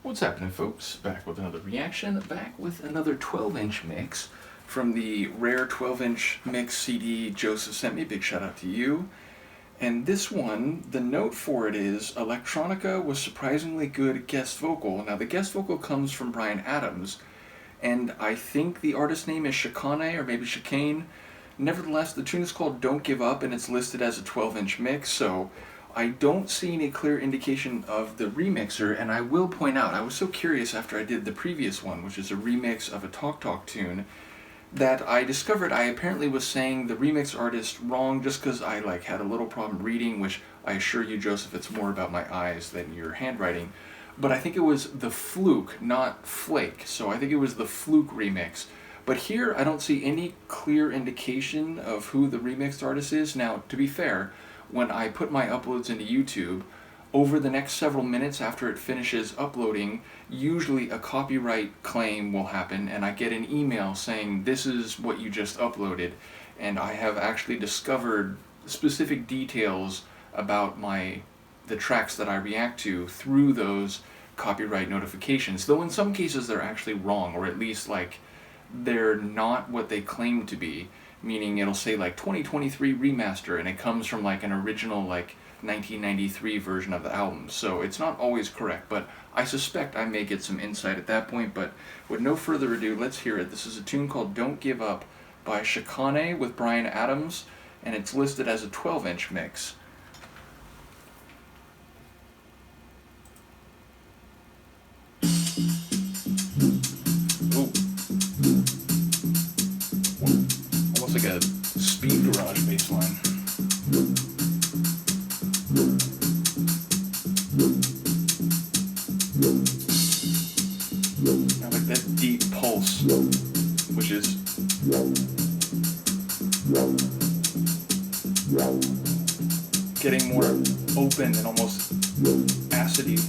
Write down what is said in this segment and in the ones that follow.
What's happening, folks? Back with another reaction, back with another 12-inch mix from the rare 12-inch mix CD Joseph sent me. Big shout out to you. And this one, the note for it is, electronica was surprisingly good guest vocal. Now the guest vocal comes from Bryan Adams, and I think the artist name is Chicane, or maybe Chicane. Nevertheless, the tune is called Don't Give Up, and it's listed as a 12-inch mix, so I don't see any clear indication of the remixer, and I will point out, I was so curious after I did the previous one, which is a remix of a Talk Talk tune, that I discovered I apparently was saying the remix artist wrong just because I had a little problem reading, which I assure you, Joseph, it's more about my eyes than your handwriting. But I think it was the Fluke, not Flake, so I think it was the Fluke remix. But here I don't see any clear indication of who the remixed artist is. Now, to be fair, when I put my uploads into YouTube, over the next several minutes after it finishes uploading, usually a copyright claim will happen and I get an email saying this is what you just uploaded, and I have actually discovered specific details about the tracks that I react to through those copyright notifications, though in some cases they're actually wrong, or at least they're not what they claim to be, meaning it'll say 2023 remaster and it comes from an original 1993 version of the album, so it's not always correct, but I suspect I may get some insight at that point. But with no further ado, let's hear it. This is a tune called Don't Give Up by Chicane with Bryan Adams, and it's listed as a 12-inch mix. Ooh. Almost like a speed garage bass line. I like that deep pulse, which is getting more open and almost acidy.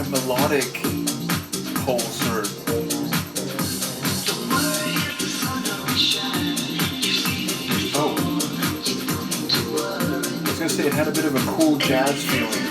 Melodic pulse, or oh, I was gonna say it had a bit of a cool jazz feeling.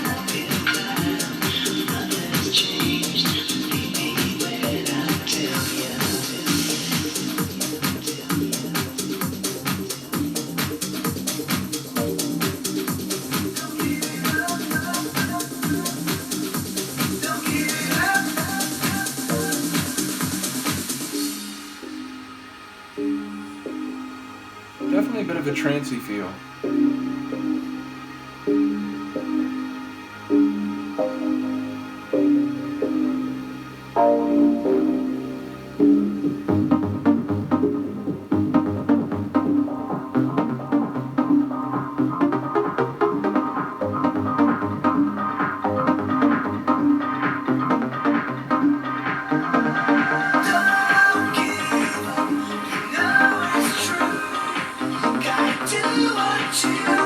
Definitely a bit of a trancey feel. Do what you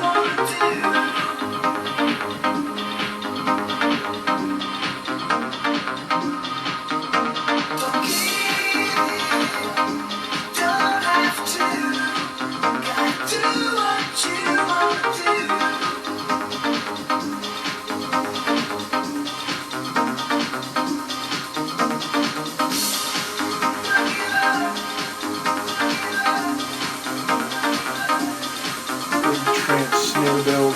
guitar build.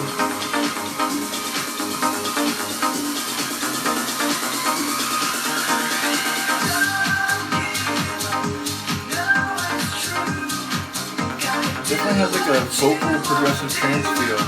Definitely has like a vocal progressive trance feel.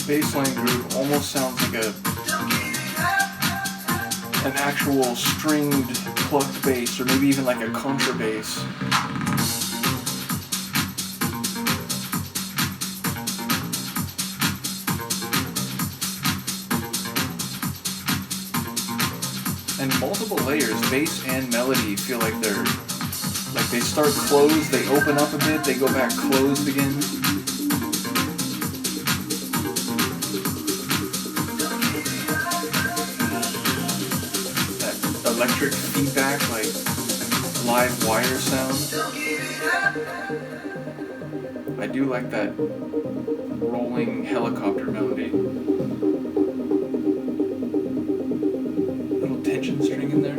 Bassline groove almost sounds like an actual stringed plucked bass, or maybe even like a contrabass. And multiple layers, bass and melody, feel like they start closed, they open up a bit, they go back closed again. Electric feedback, like live wire sound. I do like that rolling helicopter melody. Little tension string in there.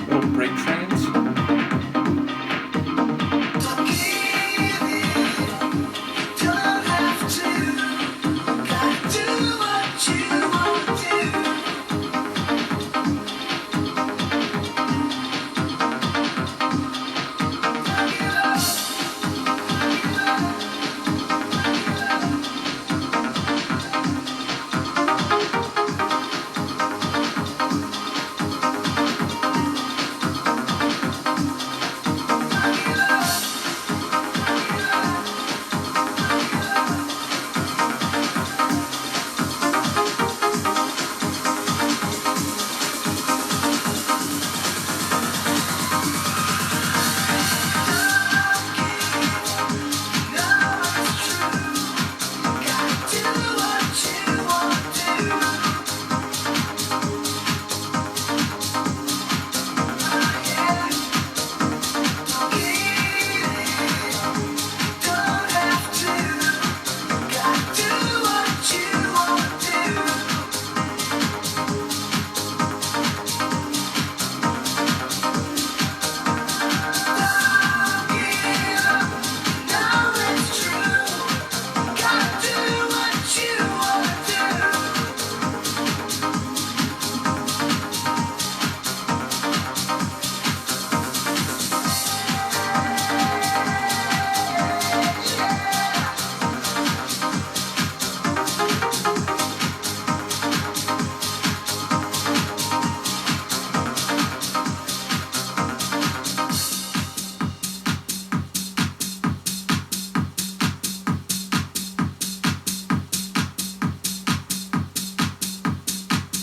Little break trance.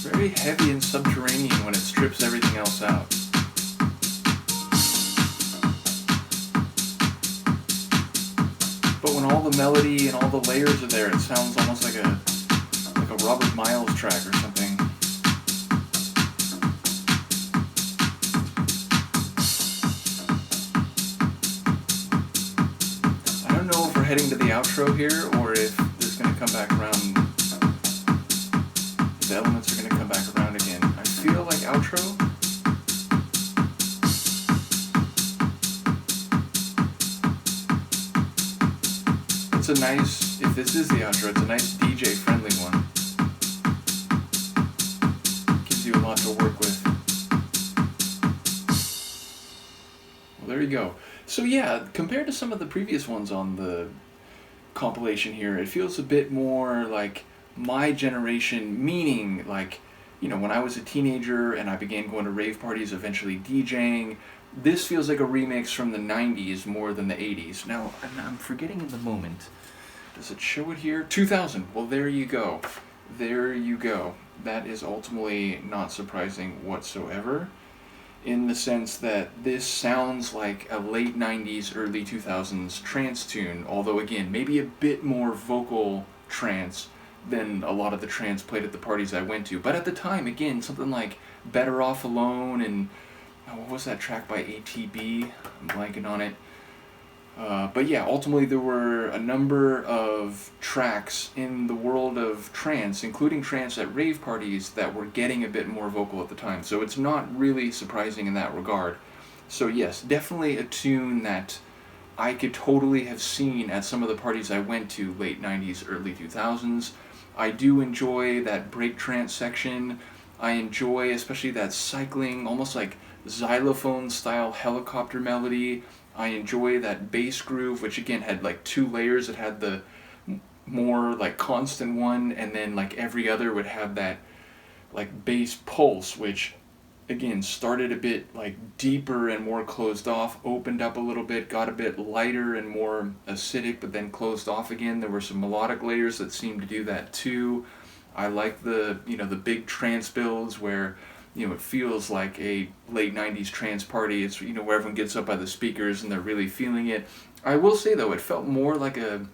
Very heavy and subterranean when it strips everything else out. But when all the melody and all the layers are there, it sounds almost like a Robert Miles track or something. I don't know if we're heading to the outro here or if this is going to come back around. The elements are going to come back around again. I feel like outro. it's a nice, if this is the outro, it's a nice DJ friendly one. Gives you a lot to work with. Well, there you go. So yeah, compared to some of the previous ones on the compilation here, it feels a bit more like my generation, meaning like, you know, when I was a teenager and I began going to rave parties, eventually DJing, this feels like a remix from the 90s more than the 80s. Now, I'm forgetting in the moment. Does it show it here? 2000. Well, there you go. There you go. That is ultimately not surprising whatsoever, in the sense that this sounds like a late 90s, early 2000s trance tune, although again, maybe a bit more vocal trance than a lot of the trance played at the parties I went to. But at the time, again, something like Better Off Alone and what was that track by ATB? I'm blanking on it. But yeah, ultimately there were a number of tracks in the world of trance, including trance at rave parties, that were getting a bit more vocal at the time. So it's not really surprising in that regard. So yes, definitely a tune that I could totally have seen at some of the parties I went to late 90s, early 2000s. I do enjoy that break trance section. I enjoy especially that cycling, almost like xylophone style helicopter melody. I enjoy that bass groove, which again had like two layers. It had the more like constant one, and then like every other would have that like bass pulse, which again started a bit like deeper and more closed off, opened up a little bit, got a bit lighter and more acidic, but then closed off again. There were some melodic layers that seemed to do that too. I like the, you know, the big trance builds where, you know, it feels like a late 90s trance party. It's, you know, where everyone gets up by the speakers and they're really feeling it. I will say though, it felt more like a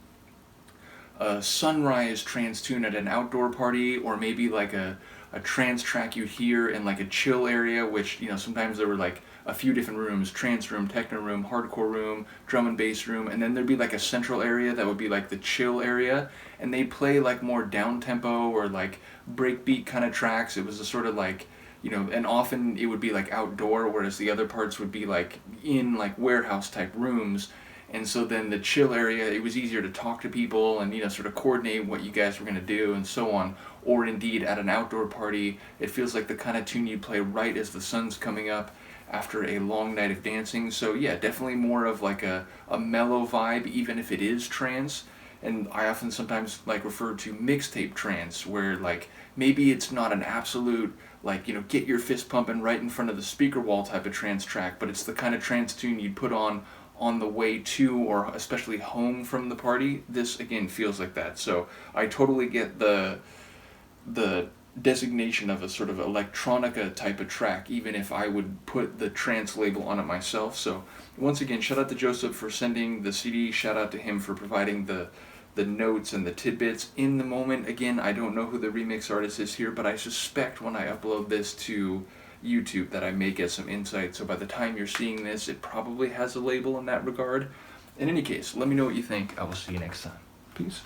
sunrise trance tune at an outdoor party, or maybe like a trance track you hear in like a chill area, which, you know, sometimes there were like a few different rooms: trance room, techno room, hardcore room, drum and bass room, and then there'd be like a central area that would be like the chill area, and they'd play like more down tempo or like breakbeat kind of tracks. It was a sort of like, you know, and often it would be like outdoor, whereas the other parts would be like in like warehouse type rooms. And so then the chill area, it was easier to talk to people and, you know, sort of coordinate what you guys were going to do and so on. Or indeed at an outdoor party, it feels like the kind of tune you play right as the sun's coming up after a long night of dancing. So yeah, definitely more of like a mellow vibe, even if it is trance. And I often sometimes like refer to mixtape trance, where like maybe it's not an absolute like, you know, get your fist pumping right in front of the speaker wall type of trance track, but it's the kind of trance tune you'd put on the way to, or especially home from the party. This again feels like that. So I totally get the designation of a sort of electronica type of track, even if I would put the trance label on it myself. So once again, shout out to Joseph for sending the CD. Shout out to him for providing the notes and the tidbits. In the moment, again, I don't know who the remix artist is here, but I suspect when I upload this to YouTube that I may get some insight. So by the time you're seeing this, it probably has a label in that regard. In any case, let me know what you think. I will see you next time. Peace.